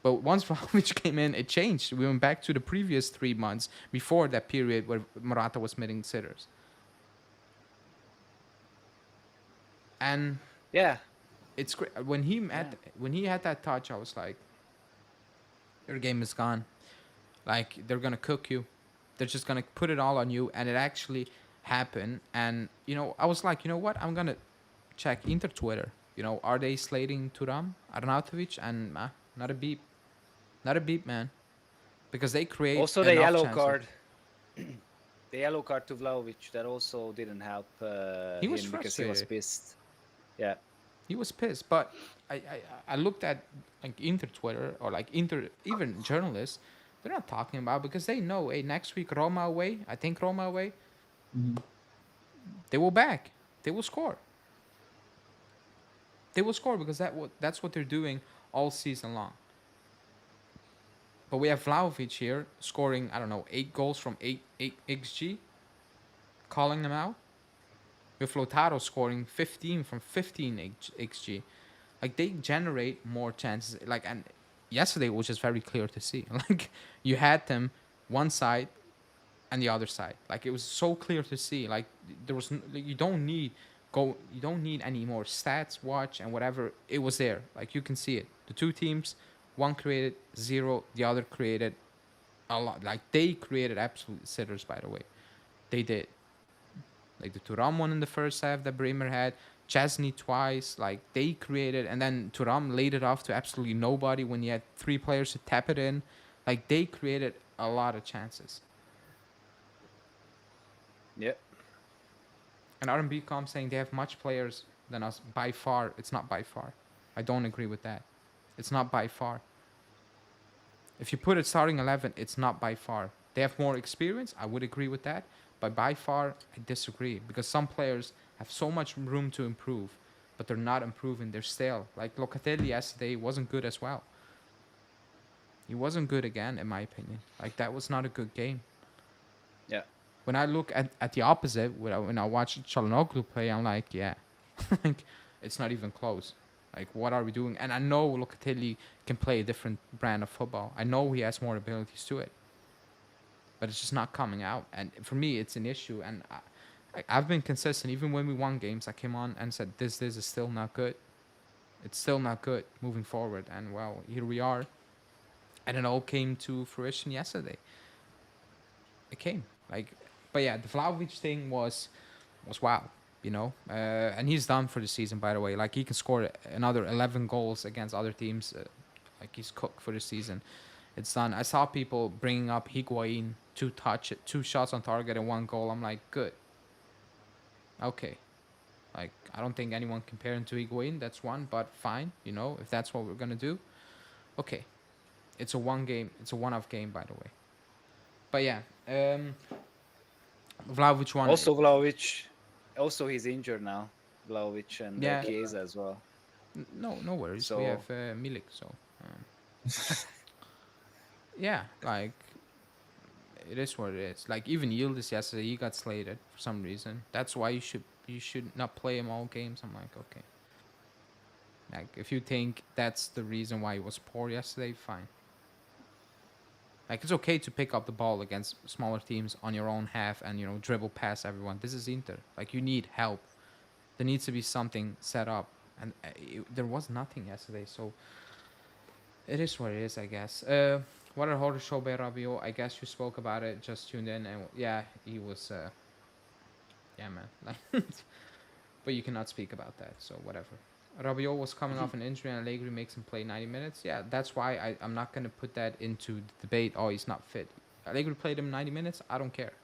But once Vlahovic came in, it changed. We went back to the previous 3 months before that period where Morata was missing sitters. And Yeah. it's great when he had that touch. I was like, your game is gone. Like they're gonna cook you. They're just gonna put it all on you, and it actually happened. And I was like, you know what? I'm gonna check Inter Twitter. Are they slating Turam, Arnautovic, and not a beep, not a beep, man, because they create Also, the enough yellow chances. card. The yellow card to Vlahovic, that also didn't help He was him because he was frustrated. pissed. Yeah. He was pissed, but I looked at like Inter Twitter or like Inter even journalists. They're not talking about because they know, hey, next week Roma away. I think Roma away. They will back. They will score. They will score because that's what they're doing all season long. But we have Vlahovic here scoring, I don't know, 8 goals from 8 xg, calling them out. With Lautaro scoring 15 from 15 xg. Like they generate more chances. Like, and yesterday it was just very clear to see. Like you had them one side and the other side. Like it was so clear to see. Like there was you don't need any more stats, watch and whatever. It was there. Like you can see it. The two teams, one created 0, the other created a lot. Like they created absolute sitters, by the way. They did. Like the Turam one in the first half that Bremer had, Chesney twice, like they created, and then Turam laid it off to absolutely nobody when he had 3 players to tap it in. Like they created a lot of chances. Yeah. And R&B Com saying they have much players than us by far. It's not by far. I don't agree with that. It's not by far. If you put it starting 11, it's not by far. They have more experience. I would agree with that. But by far, I disagree because some players have so much room to improve, but they're not improving. They're stale. Like Locatelli yesterday wasn't good as well. He wasn't good again, in my opinion. Like that was not a good game. Yeah. When I look at the opposite, when I watch Çalhanoğlu play, I'm like, yeah, like it's not even close. Like, what are we doing? And I know Locatelli can play a different brand of football. I know he has more abilities to it, but it's just not coming out. And for me, it's an issue. And I've been consistent. Even when we won games, I came on and said, this is still not good. It's still not good moving forward. And, well, here we are. And it all came to fruition yesterday. It came. But yeah, the Vlahovic thing was wow, and he's done for the season, by the way. Like he can score another 11 goals against other teams. Like he's cooked for the season. It's done. I saw people bringing up Higuain, 2 shots on target and 1 goal. I'm like, good. Okay. Like I don't think anyone compare him to Higuain. That's one, but fine. If that's what we're gonna do, okay. It's a one-off game, by the way. But yeah, Vlahovic won. Also, Vlahovic. Also, he's injured now. Vlahovic and Yeah. Chiesa as well. No worries. So We have Milik, so yeah, like it is what it is. Like even Yildiz yesterday, he got slated for some reason. That's why you should not play him all games. I'm like, okay. Like if you think that's the reason why he was poor yesterday, fine. Like it's okay to pick up the ball against smaller teams on your own half and dribble past everyone. This is Inter. Like you need help. There needs to be something set up, and there was nothing yesterday. So it is what it is, I guess. What a horror show by Rabiot. I guess you spoke about it. Just tuned in, and yeah, he was. Yeah, man. Like, but you cannot speak about that. So whatever. Rabiot was coming off an injury, and Allegri makes him play 90 minutes. Yeah, that's why I'm not gonna put that into the debate. Oh, he's not fit. Allegri played him 90 minutes. I don't care.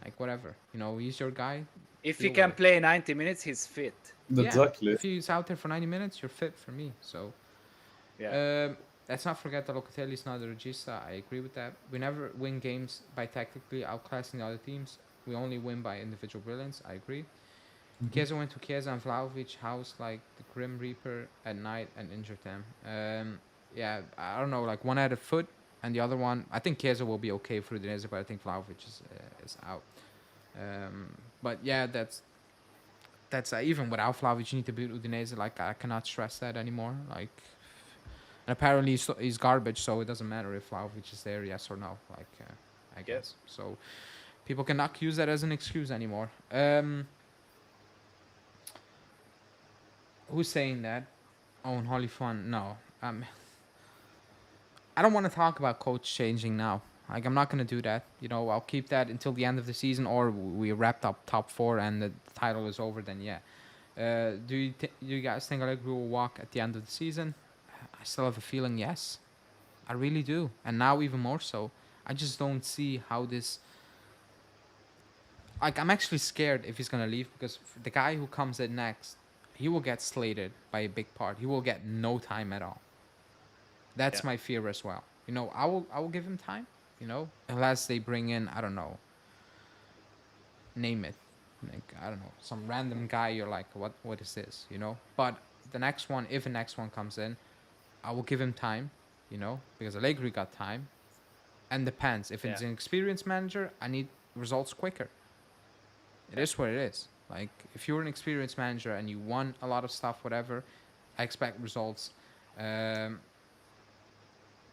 Like whatever. He's your guy. if he deal can with it. play 90 minutes, he's fit. Yeah, Exactly. if he's out there for 90 minutes, you're fit for me. So. Yeah. Let's not forget that Locatelli is not a regista. I agree with that. We never win games by tactically outclassing the other teams. We only win by individual brilliance. I agree. Chiesa went to Chiesa and Vlahovic house like the Grim Reaper at night and injured them. Yeah, I don't know. Like one had a foot and the other one, I think Chiesa will be okay for Udinese, but I think Vlahovic is out. But yeah, that's even without Vlahovic, you need to beat Udinese. Like I cannot stress that anymore. Like, and apparently he's garbage, so it doesn't matter if Vlahovic is there, yes or no. Like, I Yep. guess so. People cannot use that as an excuse anymore. Who's saying that? Oh, and Holly Fun. No. I don't want to talk about coach changing now. Like, I'm not going to do that. You know, I'll keep that until the end of the season, or we wrapped up top four and the title is over. Then yeah. Do you guys think Allegri will walk at the end of the season? I still have a feeling yes. I really do, and now even more so. I just don't see how this. Like, I'm actually scared if he's gonna leave because the guy who comes in next, he will get slated by a big part. He will get no time at all. That's Yeah. my fear as well. You know, I will give him time. You know, unless they bring in, I don't know, name it, like I don't know, some random guy. You're like, what is this? You know. But the next one, if the next one comes in, I will give him time. You know, because Allegri got time, and depends. If Yeah. it's an experienced manager, I need results quicker. It Yeah. is what it is. Like if you're an experienced manager and you won a lot of stuff, whatever, I expect results um,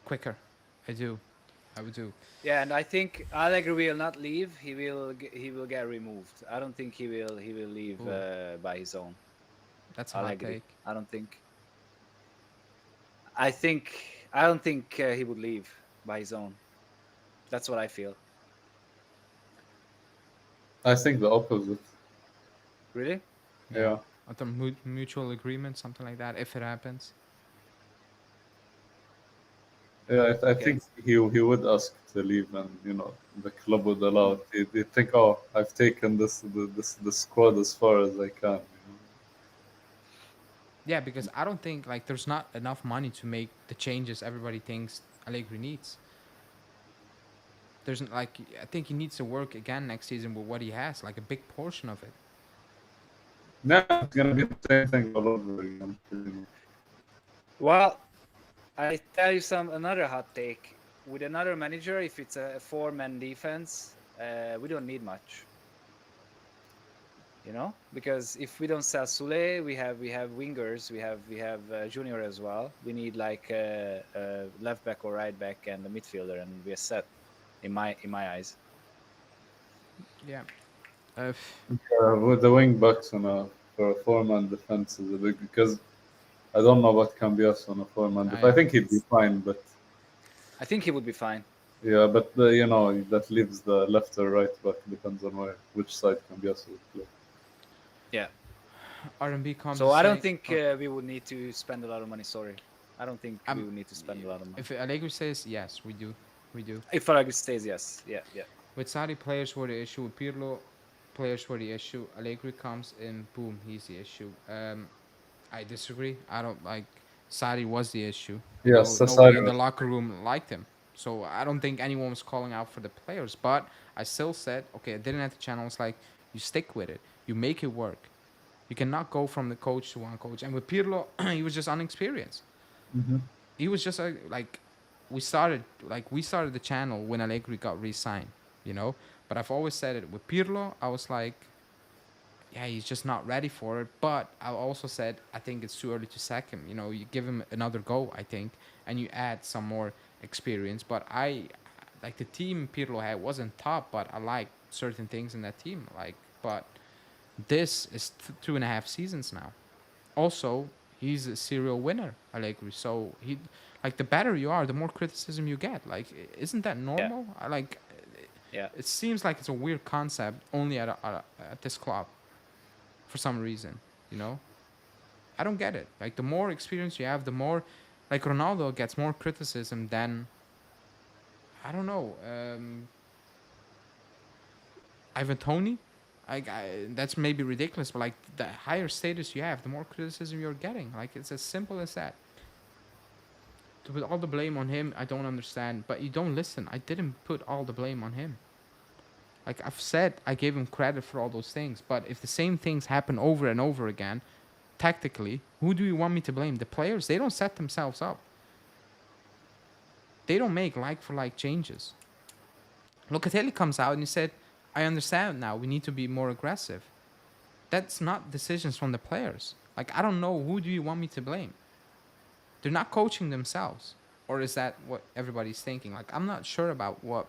quicker. I do. I would do. Yeah, and I think Allegri will not leave. He will get removed. I don't think he will leave Ooh, by his own. that's a hot Allegri. take. I don't think. I don't think he would leave by his own. That's what I feel. I think the opposite. Really? Yeah. Yeah. At a mutual agreement, something like that, if it happens. Yeah, I Okay. think he would ask to leave, and the club would allow it. They think, oh, I've taken this squad as far as I can. Yeah, because I don't think like there's not enough money to make the changes everybody thinks Allegri needs. There's like I think he needs to work again next season with what he has, like a big portion of it. Now it's gonna be the same thing all over again. Well, I tell you another hot take. With another manager, if it's a four-man defense, we don't need much. Because if we don't sell Sule, we have wingers, we have Junior as well. We need like a left back or right back and a midfielder, and we're set. In my eyes. Yeah. With the wing backs for a four-man defense is a big because I don't know what Cambias on a four-man defense. I I think he'd be fine, but I think he would be fine. yeah, but that leaves the left or right back depends on which side Cambias would play. Yeah. R&B comes So to I don't say, think we would need to spend a lot of money. Sorry, I don't think we um, would need to spend a lot of money. if Allegri says yes, we do. If Farag stays, yes, yeah, yeah, With Saudi players were the issue. With Pirlo, players were the issue. Allegri comes in, boom, he's the issue. I disagree. I don't like Sadi was the issue. You Yes, know, nobody in Sassari. the locker room liked him. So I don't think anyone was calling out for the players. But I still said, okay, I didn't have the channel. It's like you stick with it. You make it work. You cannot go from the coach to one coach. And with Pirlo, he was just inexperienced. Mm-hmm. He was just like we started the channel when Allegri got re-signed, you know. But I've always said it with Pirlo. I was like, yeah, he's just not ready for it. But I also said I think it's too early to sack him. You know, you give him another go, I think, and you add some more experience. But I like the team Pirlo had wasn't top, but I like certain things in that team. Like, but this is 2.5 seasons now. Also, he's a serial winner, Allegri. So he, like, the better you are, the more criticism you get. Like, isn't that yeah, normal? I like. yeah, It seems like it's a weird concept only at this club for some reason. You know, I don't get it. Like, the more experience you have, the more, like, Ronaldo gets more criticism than I don't know. Ivan Tony. Like, that's maybe ridiculous, but like the higher status you have, the more criticism you're getting. Like, it's as simple as that. To put all the blame on him, I don't understand. But you don't listen. I didn't put all the blame on him. Like I've said, I gave him credit for all those things. But if the same things happen over and over again, tactically, who do you want me to blame? The players? They don't set themselves up. They don't make like for like changes. Locatelli comes out and he said, I understand now. We need to be more aggressive. That's not decisions from the players. Like, I don't know. Who do you want me to blame? They're not coaching themselves. Or is that what everybody's thinking? Like, I'm not sure about what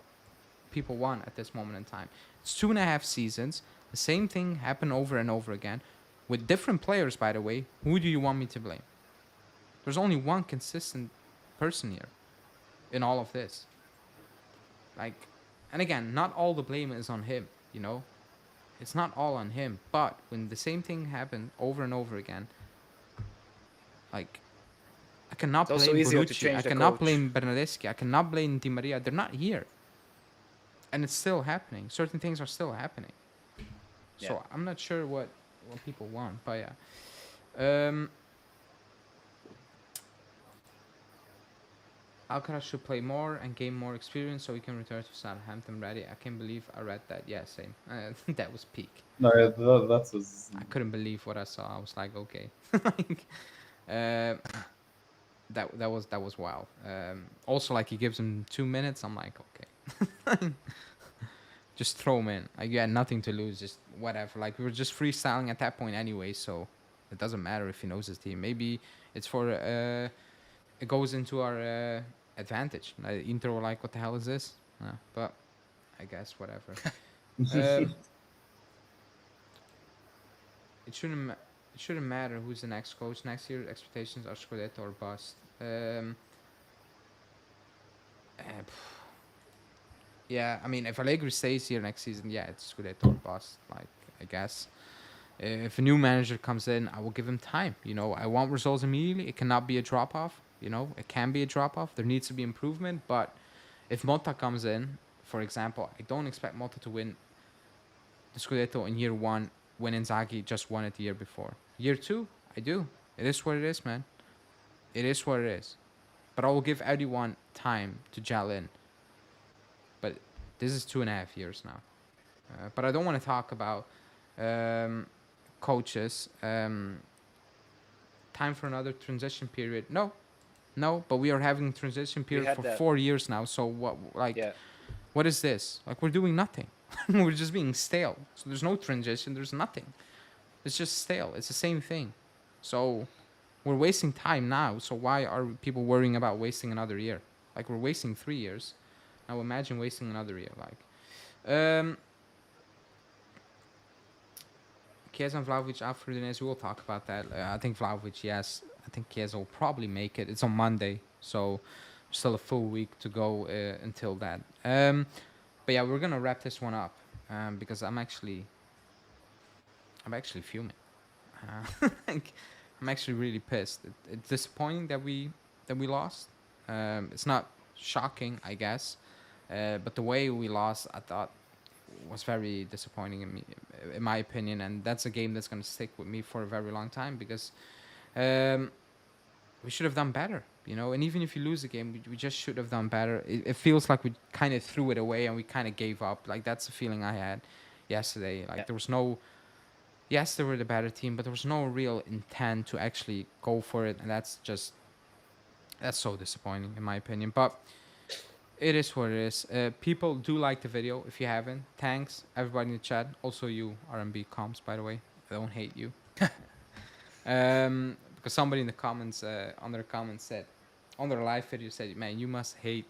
people want at this moment in time. It's 2.5 seasons. The same thing happened over and over again with different players, by the way. Who do you want me to blame? There's only one consistent person here in all of this. Like, and again, not all the blame is on him, you know? It's not all on him. But when the same thing happened over and over again, like, I cannot It's also blame easier to Bonucci. change I the cannot coach. blame Bernardeschi. I cannot blame Di Maria. They're not here. And it's still happening. Certain things are still happening. So Yeah. I'm not sure what people want. But yeah. Alcaraz should play more and gain more experience so he can return to Southampton ready. I can't believe I read that. Yeah, same. That was peak. No, yeah, that was. I couldn't believe what I saw. I was like, okay. Like, that was wild. Also, like he gives him 2 minutes. I'm like, okay, just throw him in. Like you had nothing to lose, just whatever. Like we were just freestyling at that point anyway, so it doesn't matter if he knows his team. Maybe it's for it goes into our advantage. Inter were like, what the hell is this? But I guess whatever. um, it shouldn't matter who's the next coach. Next year, expectations are Scudetto or bust. Yeah, I mean, if Allegri stays here next season, yeah, it's Scudetto or bust. Like, I guess. If a new manager comes in, I will give him time. You know, I want results immediately. It cannot be a drop off. You know, it can be a drop off. There needs to be improvement. But if Motta comes in, for example, I don't expect Motta to win the Scudetto in year one when Inzaghi just won it the year before. Year two, I do. It is what it is, man. It is what it is. But I will give everyone time to gel in. But this is 2.5 years now. But I don't want to talk about coaches. Time for another transition period. No. But we are having transition period had for that. 4 years now. So what? Like, Yeah. what is this? Like, we're doing nothing. We're just being stale. So there's no transition. There's nothing. It's just stale. It's the same thing. So we're wasting time now. So why are people worrying about wasting another year? Like, we're wasting 3 years. Now imagine wasting another year. Like, Chiesa and Vlahovic out for Udinese. We'll talk about that. I think Vlahovic, yes. I think Chiesa will probably make it. It's on Monday, so still a full week to go until that. But yeah, we're gonna wrap this one up because I'm actually fuming. Like, I'm actually really pissed. It's disappointing that we lost. It's not shocking, I guess, but the way we lost, I thought, was very disappointing in my opinion, and that's a game that's gonna stick with me for a very long time because we should have done better, you know. And even if you lose the game, we just should have done better. It feels like we kind of threw it away and we kind of gave up. Like that's the feeling I had yesterday. Like Yeah. there was no. Yes, they were the better team, but there was no real intent to actually go for it, and that's so disappointing in my opinion. But it is what it is. People do like the video. If you haven't, thanks everybody in the chat. Also you R&B comps, by the way. I don't hate you. Because somebody in the comments, under the comments said, on their live video said, man, you must hate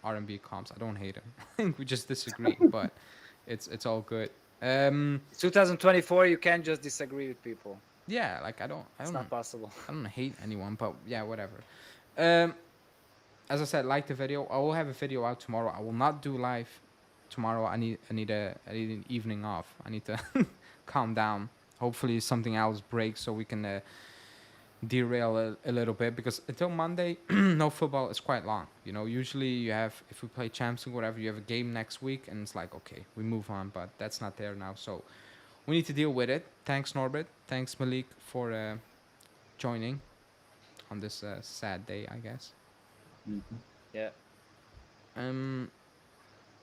R&B comps. I don't hate them. We just disagree, but it's all good. It's 2024. You can't just disagree with people. Yeah, like I don't It's not possible. I don't hate anyone, but yeah, whatever. As I said, like the video. I will have a video out tomorrow. I will not do live tomorrow. I need an evening off. I need to calm down. Hopefully something else breaks so we can derail a little bit because until Monday, no football is quite long. You know, usually you have, if we play Champions League, whatever, you have a game next week and it's like, okay, we move on, but that's not there now. So we need to deal with it. Thanks, Norbert. Thanks, Malik, for joining on this sad day, I guess. Mhm. Yeah.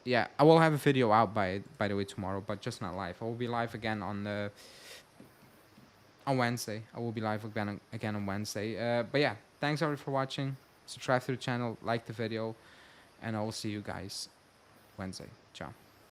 yeah, I will have a video out by the way tomorrow, but just not live. I will be live again on Wednesday. I will be live again on Wednesday. But yeah, thanks everybody for watching. Subscribe to the channel, like the video, and I will see you guys Wednesday. Ciao.